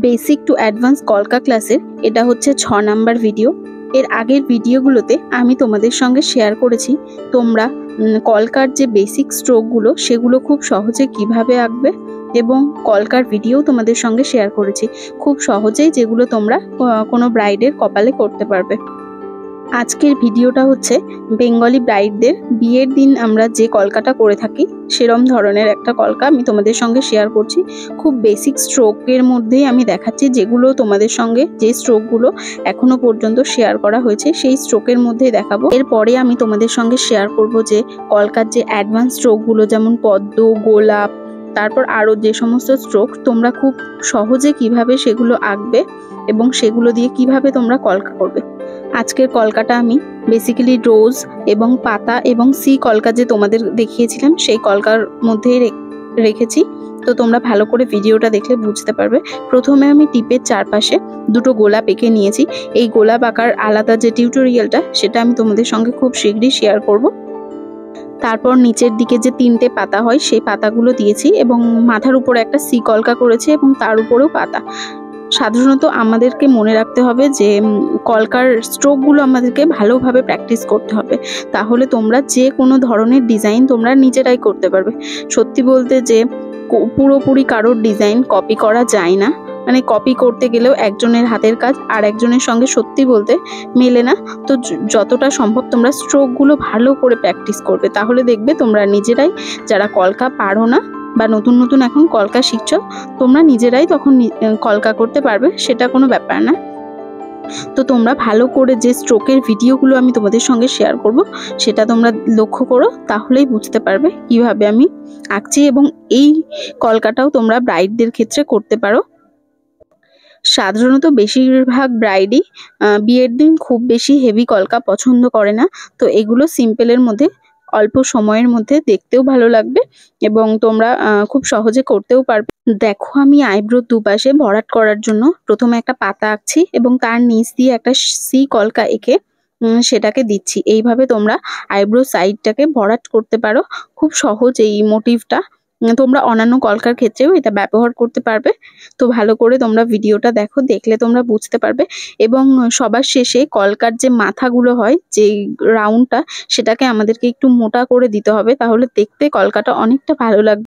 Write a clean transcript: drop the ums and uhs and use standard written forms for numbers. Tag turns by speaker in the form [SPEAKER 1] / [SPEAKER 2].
[SPEAKER 1] Basic to advance কলকা ক্লাসের এটা হচ্ছে 6 নাম্বার ভিডিও। এর আগের ভিডিওগুলোতে আমি তোমাদের সঙ্গে শেয়ার করেছি তোমরা কলকার যে বেসিক স্ট্রোকগুলো সেগুলো খুব সহজে কিভাবে আঁকবে, এবং কলকার ভিডিও তোমাদের সঙ্গে শেয়ার করেছি খুব সহজেই, যেগুলো তোমরা কোনো ব্রাইডের কপালে করতে পারবে। আজকের ভিডিওটা হচ্ছে বেঙ্গলি ব্রাইডদের বিয়ের দিন আমরা যে কলকাটা করে থাকি সেরম ধরনের একটা কলকা আমি তোমাদের সঙ্গে শেয়ার করছি। খুব বেসিক স্ট্রোকের মধ্যেই আমি দেখাচ্ছি, যেগুলো তোমাদের সঙ্গে যে স্ট্রোকগুলো এখনো পর্যন্ত শেয়ার করা হয়েছে সেই স্ট্রোকের মধ্যেই দেখাবো। এরপরে আমি তোমাদের সঙ্গে শেয়ার করব যে কলকার যে অ্যাডভান্স স্ট্রোকগুলো যেমন পদ্ম, গোলাপ, তারপর আরও যে সমস্ত স্ট্রোক তোমরা খুব সহজে কিভাবে সেগুলো আঁকবে এবং সেগুলো দিয়ে কিভাবে তোমরা কলকা করবে। আজকের কলকাটা আমি বেসিক্যালি রোজ এবং পাতা এবং সি কলকা যে তোমাদের দেখিয়েছিলাম সেই কলকার মধ্যেই রেখেছি। তো তোমরা ভালো করে ভিডিওটা দেখলে বুঝতে পারবে। প্রথমে আমি টিপের চারপাশে দুটো গোলাপ এঁকে নিয়েছি। এই গোলাপ আঁকার আলাদা যে টিউটোরিয়ালটা সেটা আমি তোমাদের সঙ্গে খুব শীঘ্রই শেয়ার করব। তারপর নিচের দিকে যে 3টে পাতা হয় সেই পাতাগুলো দিয়েছি এবং মাথার উপরে একটা সি কলকা করেছি এবং তার উপরেও পাতা। সাধারণত আমাদেরকে মনে রাখতে হবে যে কলকার স্ট্রোকগুলো আমাদেরকে ভালোভাবে প্র্যাকটিস করতে হবে, তাহলে তোমরা যে কোনো ধরনের ডিজাইন তোমরা নিজেরাই করতে পারবে। সত্যি বলতে যে পুরোপুরি কারোর ডিজাইন কপি করা যায় না, মানে কপি করতে গেলেও একজনের হাতের কাজ আর একজনের সঙ্গে সত্যি বলতে মেলে না। তো যতটা সম্ভব তোমরা স্ট্রোকগুলো ভালো করে প্র্যাকটিস করবে, তাহলে দেখবে তোমরা নিজেরাই, যারা কলকা পারো না বা নতুন নতুন এখন কলকা শিখছো, তোমরা নিজেরাই তখন কলকা করতে পারবে, সেটা কোনো ব্যাপার না। তো তোমরা ভালো করে যে স্ট্রোকের ভিডিওগুলো আমি তোমাদের সঙ্গে শেয়ার করব সেটা তোমরা লক্ষ্য করো, তাহলেই বুঝতে পারবে কিভাবে আমি আঁকছি। এবং এই কলকাটাও তোমরা ব্রাইডদের ক্ষেত্রে করতে পারো। সাধারণত বেশিরভাগ ব্রাইডই বিয়ের দিন খুব বেশি হেভি কলকা পছন্দ করে না, তো এগুলো সিম্পলের মধ্যে অল্প সময়ের মধ্যে দেখতেও ভালো লাগবে এবং তোমরা খুব সহজে করতেও পারবে। দেখো, আমি আইব্রোর দুপাশে ভরাট করার জন্য প্রথমে একটা পাতা আঁকছি এবং তার নিচ দিয়ে একটা সি কলকা এঁকে সেটাকে দিচ্ছি। এইভাবে তোমরা আইব্রো সাইডটাকে ভরাট করতে পারো, খুব সহজ এই মোটিভটা। তোমরা অন্যান্য কলকার ক্ষেত্রেও এটা ব্যবহার করতে পারবে। তো ভালো করে তোমরা ভিডিওটা দেখো, দেখলে তোমরা বুঝতে পারবে। এবং সবার শেষে কলকার যে মাথাগুলো হয়, যে রাউন্ডটা, সেটাকে আমাদেরকে একটু মোটা করে দিতে হবে, তাহলে দেখতে কলকাটা অনেকটা ভালো লাগবে।